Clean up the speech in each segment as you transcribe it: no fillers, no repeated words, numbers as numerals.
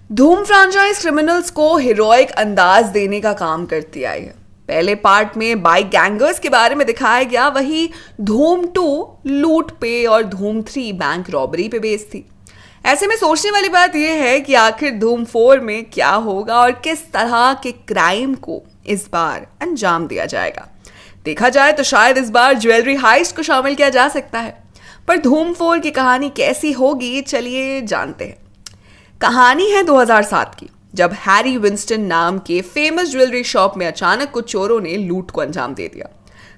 धूम franchise criminals को heroic अंदाज देने का काम करती आई है। पहले पार्ट में बाइक गैंगर्स के बारे में दिखाया गया, वही धूम 2 लूट पे और धूम 3 बैंक रॉबरी पे बेस्ड थी। ऐसे में सोचने वाली बात यह है कि आखिर धूम 4 में क्या होगा और किस तरह के क्राइम को इस बार अंजाम दिया जाएगा। देखा जाए तो शायद इस बार ज्वेलरी हाइस्ट को शामिल किया जा सकता है, पर धूम 4 की कहानी कैसी होगी, चलिए जानते हैं। कहानी है 2007 की, जब हैरी विंस्टन नाम के फेमस ज्वेलरी शॉप में अचानक कुछ चोरों ने लूट को अंजाम दे दिया।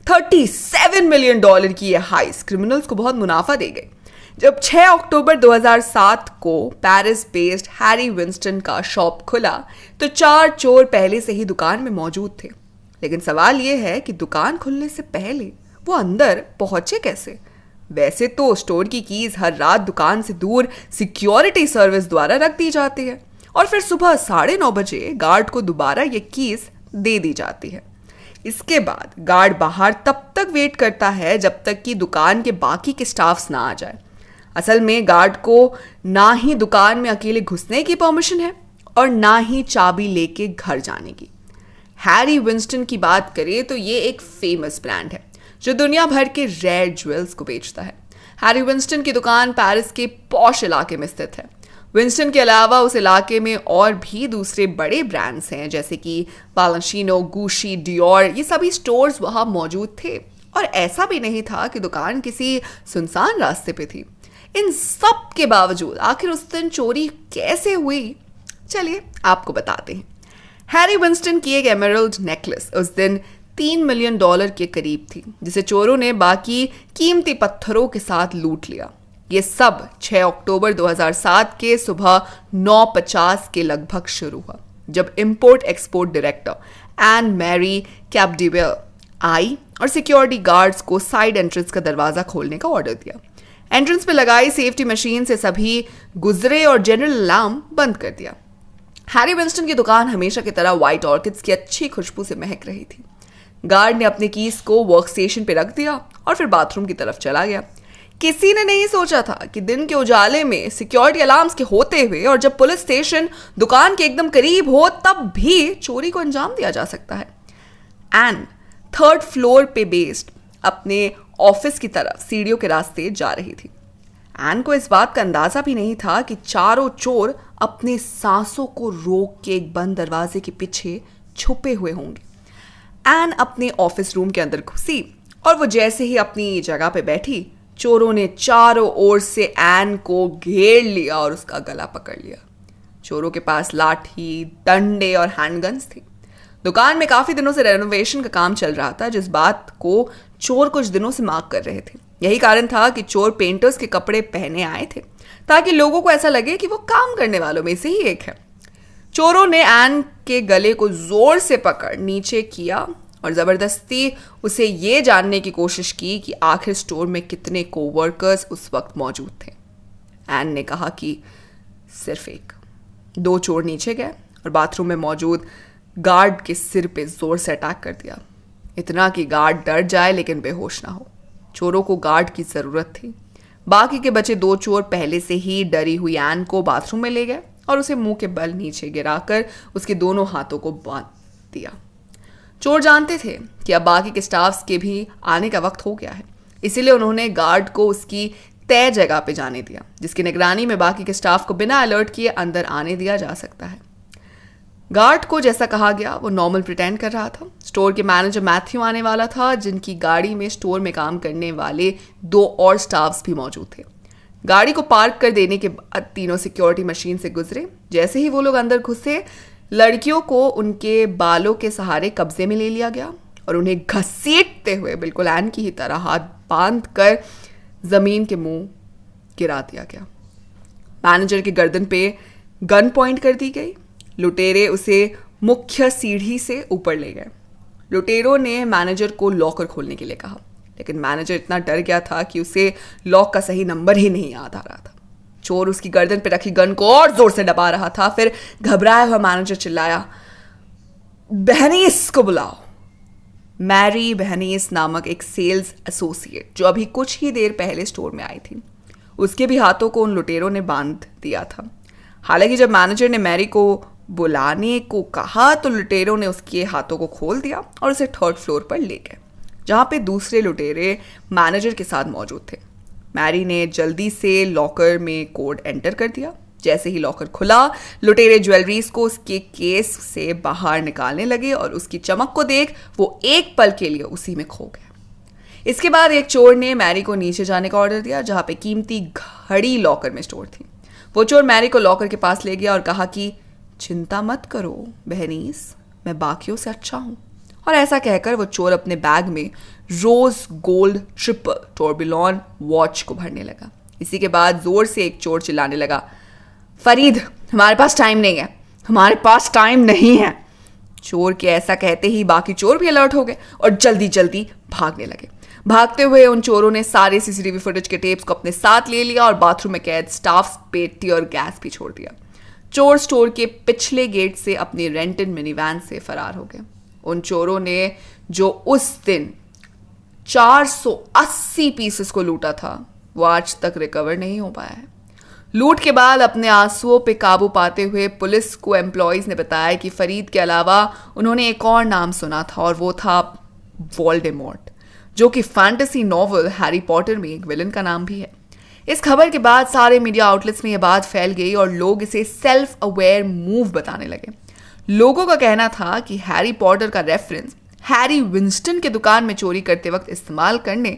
$37 मिलियन की यह हाइस क्रिमिनल्स को बहुत मुनाफा दे गई। जब 6 अक्टूबर 2007 को पेरिस बेस्ड हैरी विंस्टन का शॉप खुला तो 4 चोर पहले से ही दुकान में मौजूद थे। लेकिन सवाल यह है कि दुकान खुलने से पहले वो अंदर पहुंचे कैसे। वैसे तो स्टोर की कीज हर रात दुकान से दूर सिक्योरिटी सर्विस द्वारा रख दी जाती है और फिर सुबह 9:30 बजे गार्ड को दोबारा ये कीज दे दी जाती है। इसके बाद गार्ड बाहर तब तक वेट करता है जब तक कि दुकान के बाकी के स्टाफ्स ना आ जाए। असल में गार्ड को ना ही दुकान में अकेले घुसने की परमिशन है और ना ही चाबी लेके घर जाने की। हैरी विंस्टन की बात करें तो ये एक फेमस ब्रांड है जो दुनिया भर के रेयर ज्वेल्स को बेचता है। हैरी विंस्टन की दुकान पेरिस के पॉश इलाके में स्थित है। विंस्टन के अलावा उस इलाके में और भी दूसरे बड़े ब्रांड्स हैं, जैसे कि बालाशिनो, गुशी, डियोर, ये सभी स्टोर्स वहां मौजूद थे। और ऐसा भी नहीं था कि दुकान किसी सुनसान रास्ते पे थी। इन सब के बावजूद आखिर उस दिन चोरी कैसे हुई, चलिए आपको बताते हैं। हैरी विंस्टन की एक एमरल्ड नेकलेस उस दिन $3 मिलियन के करीब थी, जिसे चोरों ने बाकी कीमती पत्थरों के साथ लूट लिया। ये सब 6 अक्टूबर 2007 के सुबह 9:50 के लगभग शुरू हुआ, जब import export director Ann Marie Capdeville आई और सिक्योरिटी गार्ड्स को साइड एंट्रेंस का दरवाजा खोलने का ऑर्डर दिया। एंट्रेंस पे लगाई सेफ्टी मशीन से सभी गुजरे और जनरल अलार्म बंद कर दिया। हैरी विंस्टन की दुकान हमेशा की तरह व्हाइट ऑर्किड्स की अच्छी खुशबू से महक रही थी। गार्ड ने अपने कीज को वर्क स्टेशन पे रख दिया और फिर बाथरूम की तरफ चला गया। किसी ने नहीं सोचा था कि दिन के उजाले में सिक्योरिटी अलार्म्स के होते हुए और जब पुलिस स्टेशन दुकान के एकदम करीब हो तब भी चोरी को अंजाम दिया जा सकता है। एन 3rd फ्लोर पे बेस्ड अपने ऑफिस की तरफ सीढ़ियों के रास्ते जा रही थी। एन को इस बात का अंदाजा भी नहीं था कि चारों चोर अपने सांसों को रोक के एक बंद दरवाजे के पीछे छुपे हुए होंगे। एन अपने ऑफिस रूम के अंदर घुसी और वो जैसे ही अपनी जगह पे बैठी, चोरों ने चारों ओर से एन को घेर लिया और उसका गला पकड़ लिया। चोरों के पास लाठी, डंडे और हैंडगन्स थी। दुकान में काफी दिनों से रेनोवेशन का काम चल रहा था, जिस बात को चोर कुछ दिनों से मार्क कर रहे थे। यही कारण था कि चोर पेंटर्स के कपड़े पहने आए थे, ताकि लोगों को ऐसा लगे कि वो काम करने वालों में से ही एक है। चोरों ने एन के गले को जोर से पकड़ नीचे किया और जबरदस्ती उसे ये जानने की कोशिश की कि आखिर स्टोर में कितने कोवर्कर्स उस वक्त मौजूद थे। एन ने कहा कि सिर्फ एक। 2 चोर नीचे गए और बाथरूम में मौजूद गार्ड के सिर पे जोर से अटैक कर दिया, इतना कि गार्ड डर जाए लेकिन बेहोश ना हो। चोरों को गार्ड की जरूरत थी। बाकी के बचे 2 चोर पहले से ही डरी हुई एन को बाथरूम में ले गए और उसे मुंह के बल नीचे गिराकर उसके दोनों हाथों को बांध दिया। चोर जानते थे कि अब बाकी के स्टाफ्स के भी आने का वक्त हो गया है, इसीलिए उन्होंने गार्ड को उसकी तय जगह पे जाने दिया, जिसकी निगरानी में बाकी के स्टाफ को बिना अलर्ट किए अंदर आने दिया जा सकता है। गार्ड को जैसा कहा गया वो नॉर्मल प्रिटेंड कर रहा था। स्टोर के मैनेजर मैथ्यू आने वाला था, जिनकी गाड़ी में स्टोर में काम करने वाले 2 और स्टाफ्स भी मौजूद थे। गाड़ी को पार्क कर देने के बाद तीनों सिक्योरिटी मशीन से गुजरे। जैसे ही वो लोग अंदर घुसे, लड़कियों को उनके बालों के सहारे कब्जे में ले लिया गया और उन्हें घसीटते हुए बिल्कुल एन की ही तरह हाथ बांध कर जमीन के मुंह गिरा दिया गया। मैनेजर की गर्दन पे गन पॉइंट कर दी गई। लुटेरे उसे मुख्य सीढ़ी से ऊपर ले गए। लुटेरों ने मैनेजर को लॉकर खोलने के लिए कहा, लेकिन मैनेजर इतना डर गया था कि उसे लॉक का सही नंबर ही नहीं याद आ रहा था। चोर उसकी गर्दन पर रखी गन को और जोर से दबा रहा था। फिर घबराया हुआ मैनेजर चिल्लाया, बहनीस को बुलाओ। मैरी बहनीस नामक एक सेल्स एसोसिएट जो अभी कुछ ही देर पहले स्टोर में आई थी, उसके भी हाथों को उन लुटेरों ने बांध दिया था। हालांकि जब मैनेजर ने मैरी को बुलाने को कहा तो लुटेरों ने उसके हाथों को खोल दिया और उसे 3rd फ्लोर पर ले गए, जहां पे दूसरे लुटेरे मैनेजर के साथ मौजूद थे। मैरी ने जल्दी से लॉकर में कोड एंटर कर दिया। जैसे ही लॉकर खुला, लुटेरे ज्वेलरीज को उसके केस से बाहर निकालने लगे और उसकी चमक को देख वो एक पल के लिए उसी में खो गए। इसके बाद एक चोर ने मैरी को नीचे जाने का ऑर्डर दिया, जहां पे कीमती घड़ी लॉकर में स्टोर थी। वो चोर मैरी को लॉकर के पास ले गया और कहा कि चिंता मत करो बहनीस, मैं बाकियों से अच्छा हूं। और ऐसा कहकर वो चोर अपने बैग में रोज गोल्ड ट्रिपल टोरबिलॉन वॉच को भरने लगा। इसी के बाद जोर से एक चोर चिल्लाने लगा, फरीद, हमारे पास टाइम नहीं है, हमारे पास टाइम नहीं है। चोर के ऐसा कहते ही बाकी चोर भी अलर्ट हो गए और जल्दी जल्दी भागने लगे। भागते हुए उन चोरों ने सारे सीसीटीवी फुटेज के टेप्स को अपने साथ ले लिया और बाथरूम में कैद स्टाफ पे टीयर गैस भी छोड़ दिया। चोर स्टोर के पिछले गेट से अपनी रेंटेड मिनीवैन से फरार हो गए। उन चोरों ने जो उस दिन 480 पीसेस को लूटा था, वो आज तक रिकवर नहीं हो पाया है। लूट के बाद अपने आंसुओं पे काबू पाते हुए पुलिस को एम्प्लॉयज ने बताया कि फरीद के अलावा उन्होंने एक और नाम सुना था और वो था वोल्डेमॉर्ट, जो कि फैंटेसी नॉवल हैरी पॉटर में एक विलन का नाम भी है। इस खबर के बाद सारे मीडिया आउटलेट्स में यह बात फैल गई और लोग इसे सेल्फ अवेयर मूव बताने लगे। लोगों का कहना था कि हैरी पॉटर का रेफरेंस हैरी विंस्टन के दुकान में चोरी करते वक्त इस्तेमाल करने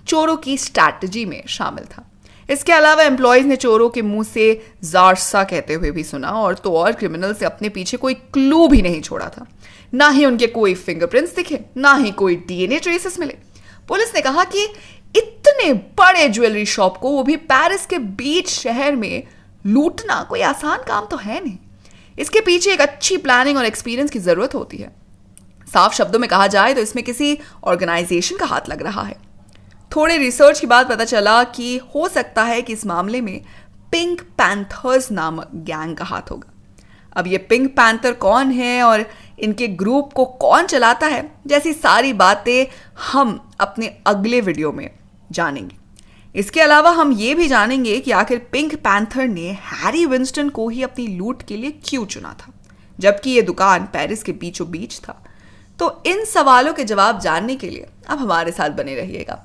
चोरों की स्ट्रैटेजी में शामिल था। इसके अलावा एम्प्लॉयज ने चोरों के मुंह से जारसा कहते हुए भी सुना और तो और क्रिमिनल से अपने पीछे कोई क्लू भी नहीं छोड़ा था। ना ही उनके कोई फिंगरप्रिंट्स दिखे, ना ही कोई डीएनए ट्रेसेस मिले। पुलिस ने कहा कि इतने बड़े ज्वेलरी शॉप को, वो भी पेरिस के बीच शहर में, लूटना कोई आसान काम तो है नहीं। इसके पीछे एक अच्छी प्लानिंग और एक्सपीरियंस की जरूरत होती है। साफ शब्दों में कहा जाए तो इसमें किसी ऑर्गेनाइजेशन का हाथ लग रहा है। थोड़े रिसर्च के बाद पता चला कि हो सकता है कि इस मामले में पिंक पैंथर्स नामक गैंग का हाथ होगा। अब ये पिंक पैंथर कौन है और इनके ग्रुप को कौन चलाता है, जैसी सारी बातें हम अपने अगले वीडियो में जानेंगे। इसके अलावा हम ये भी जानेंगे कि आखिर पिंक पैंथर ने हैरी विंस्टन को ही अपनी लूट के लिए क्यों चुना था, जबकि ये दुकान पेरिस के बीचों बीच था। तो इन सवालों के जवाब जानने के लिए आप हमारे साथ बने रहिएगा।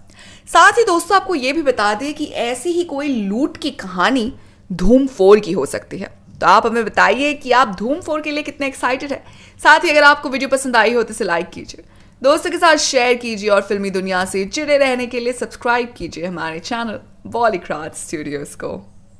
साथ ही दोस्तों, आपको ये भी बता दें कि ऐसी ही कोई लूट की कहानी धूम 4 की हो सकती है। तो आप हमें बताइए कि आप धूम 4 के लिए कितने एक्साइटेड हैं। साथ ही अगर आपको वीडियो पसंद आई हो तो इसे लाइक कीजिए, दोस्तों के साथ शेयर कीजिए और फिल्मी दुनिया से जुड़े रहने के लिए सब्सक्राइब कीजिए हमारे चैनल बॉलीक्राफ्ट स्टूडियोज को।